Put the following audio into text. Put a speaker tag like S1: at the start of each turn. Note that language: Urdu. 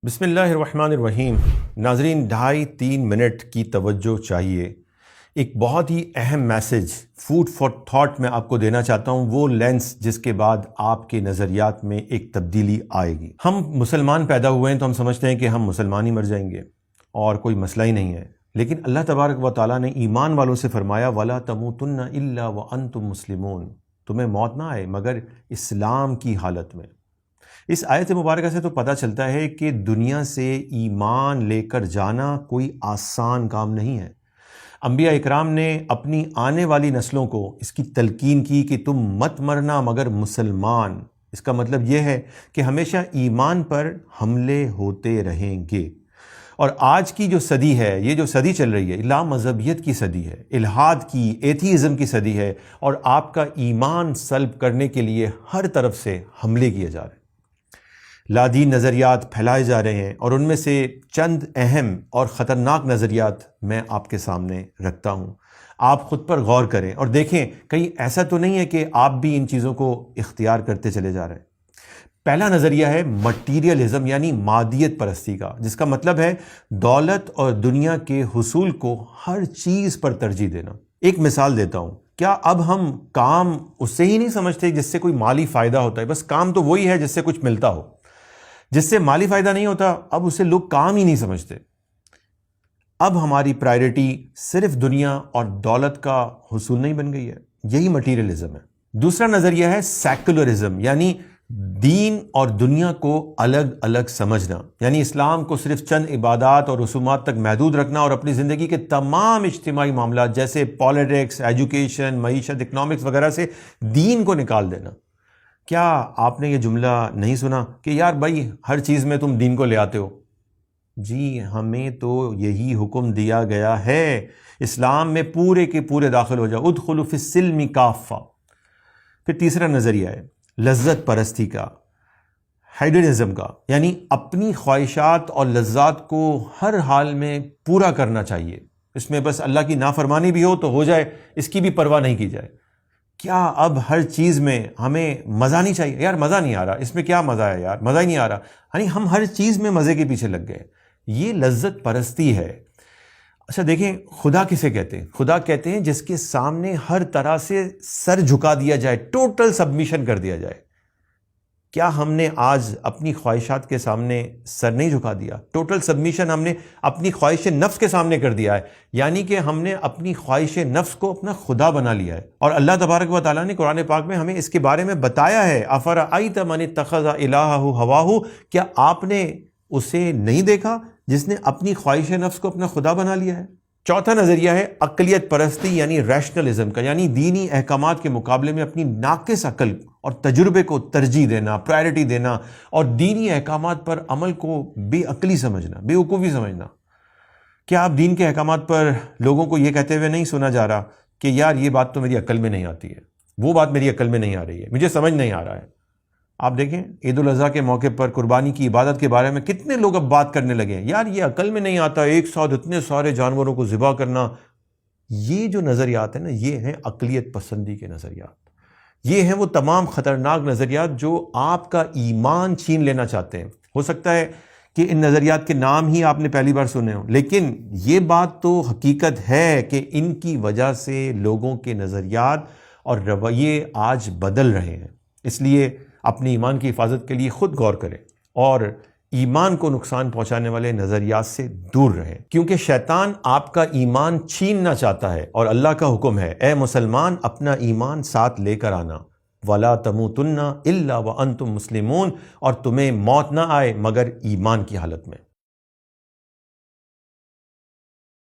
S1: بسم اللہ الرحمن الرحیم۔ ناظرین، 2.5-3 منٹ کی توجہ چاہیے۔ ایک بہت ہی اہم میسج فوڈ فار تھاٹ میں آپ کو دینا چاہتا ہوں، وہ لینس جس کے بعد آپ کے نظریات میں ایک تبدیلی آئے گی۔ ہم مسلمان پیدا ہوئے ہیں تو ہم سمجھتے ہیں کہ ہم مسلمان ہی مر جائیں گے اور کوئی مسئلہ ہی نہیں ہے، لیکن اللہ تبارک و تعالیٰ نے ایمان والوں سے فرمایا وَلَا تَمُوتُنَّ إِلَّا وَأَنْتُمْ مُسْلِمُونَ، تمہیں موت نہ آئے مگر اسلام کی حالت میں۔ اس آیت مبارکہ سے تو پتہ چلتا ہے کہ دنیا سے ایمان لے کر جانا کوئی آسان کام نہیں ہے۔ انبیاء اکرام نے اپنی آنے والی نسلوں کو اس کی تلقین کی کہ تم مت مرنا مگر مسلمان۔ اس کا مطلب یہ ہے کہ ہمیشہ ایمان پر حملے ہوتے رہیں گے۔ اور آج کی جو صدی ہے، یہ جو صدی چل رہی ہے، لا مذہبیت کی صدی ہے، الحاد کی، ایتھیزم کی صدی ہے، اور آپ کا ایمان سلب کرنے کے لیے ہر طرف سے حملے کیے جا رہے ہیں۔ لادین نظریات پھیلائے جا رہے ہیں، اور ان میں سے چند اہم اور خطرناک نظریات میں آپ کے سامنے رکھتا ہوں۔ آپ خود پر غور کریں اور دیکھیں کہیں ایسا تو نہیں ہے کہ آپ بھی ان چیزوں کو اختیار کرتے چلے جا رہے ہیں۔ پہلا نظریہ ہے مٹیریلزم، یعنی مادیت پرستی کا، جس کا مطلب ہے دولت اور دنیا کے حصول کو ہر چیز پر ترجیح دینا۔ ایک مثال دیتا ہوں، کیا اب ہم کام اس سے ہی نہیں سمجھتے جس سے کوئی مالی فائدہ ہوتا ہے؟ بس کام تو وہی ہے جس سے کچھ ملتا ہو۔ جس سے مالی فائدہ نہیں ہوتا اب اسے لوگ کام ہی نہیں سمجھتے۔ اب ہماری پرائرٹی صرف دنیا اور دولت کا حصول نہیں بن گئی ہے، یہی مٹیریلزم ہے۔ دوسرا نظریہ ہے سیکولرزم، یعنی دین اور دنیا کو الگ الگ سمجھنا، یعنی اسلام کو صرف چند عبادات اور رسومات تک محدود رکھنا اور اپنی زندگی کے تمام اجتماعی معاملات جیسے پالیٹکس، ایجوکیشن، معیشت، اکنامکس وغیرہ سے دین کو نکال دینا۔ کیا آپ نے یہ جملہ نہیں سنا کہ یار بھائی ہر چیز میں تم دین کو لے آتے ہو؟ جی، ہمیں تو یہی حکم دیا گیا ہے، اسلام میں پورے کے پورے داخل ہو جاؤ، ادخلوا فی السلم کافہ۔ پھر تیسرا نظریہ ہے لذت پرستی کا، ہیڈنزم کا، یعنی اپنی خواہشات اور لذات کو ہر حال میں پورا کرنا چاہیے، اس میں بس اللہ کی نافرمانی بھی ہو تو ہو جائے، اس کی بھی پرواہ نہیں کی جائے۔ کیا اب ہر چیز میں ہمیں مزہ نہیں چاہیے؟ یار مزہ نہیں آ رہا، اس میں کیا مزہ ہے یار، مزہ ہی نہیں آ رہا، یعنی ہم ہر چیز میں مزے کے پیچھے لگ گئے۔ یہ لذت پرستی ہے۔ اچھا دیکھیں، خدا کسے کہتے ہیں؟ خدا کہتے ہیں جس کے سامنے ہر طرح سے سر جھکا دیا جائے، ٹوٹل سبمیشن کر دیا جائے۔ کیا ہم نے آج اپنی خواہشات کے سامنے سر نہیں جھکا دیا؟ ٹوٹل سبمیشن ہم نے اپنی خواہش نفس کے سامنے کر دیا ہے، یعنی کہ ہم نے اپنی خواہش نفس کو اپنا خدا بنا لیا ہے۔ اور اللہ تبارک و تعالیٰ نے قرآن پاک میں ہمیں اس کے بارے میں بتایا ہے، افرأیت من اتخذ الہہ ہواہ، کیا آپ نے اسے نہیں دیکھا جس نے اپنی خواہش نفس کو اپنا خدا بنا لیا ہے؟ چوتھا نظریہ ہے عقلیت پرستی، یعنی ریشنلزم کا، یعنی دینی احکامات کے مقابلے میں اپنی ناقص عقل اور تجربے کو ترجیح دینا، پرائرٹی دینا، اور دینی احکامات پر عمل کو بے عقلی سمجھنا، بے وقوفی سمجھنا۔ کیا آپ دین کے احکامات پر لوگوں کو یہ کہتے ہوئے نہیں سنا جا رہا کہ یار یہ بات تو میری عقل میں نہیں آتی ہے، وہ بات میری عقل میں نہیں آ رہی ہے، مجھے سمجھ نہیں آ رہا ہے؟ آپ دیکھیں عید الاضحیٰ کے موقع پر قربانی کی عبادت کے بارے میں کتنے لوگ اب بات کرنے لگے ہیں، یار یہ عقل میں نہیں آتا، ایک ساتھ اتنے سارے جانوروں کو ذبح کرنا۔ یہ جو نظریات ہیں نا، یہ ہیں عقلیت پسندی کے نظریات، یہ ہیں وہ تمام خطرناک نظریات جو آپ کا ایمان چھین لینا چاہتے ہیں۔ ہو سکتا ہے کہ ان نظریات کے نام ہی آپ نے پہلی بار سنے ہوں، لیکن یہ بات تو حقیقت ہے کہ ان کی وجہ سے لوگوں کے نظریات اور رویے آج بدل رہے ہیں۔ اس لیے اپنے ایمان کی حفاظت کے لیے خود غور کریں اور ایمان کو نقصان پہنچانے والے نظریات سے دور رہیں، کیونکہ شیطان آپ کا ایمان چھیننا چاہتا ہے، اور اللہ کا حکم ہے اے مسلمان اپنا ایمان ساتھ لے کر آنا، وَلَا تَمُوتُنَّ إِلَّا وَأَنْتُمْ مُسْلِمُونَ، اور تمہیں موت نہ آئے مگر ایمان کی حالت میں۔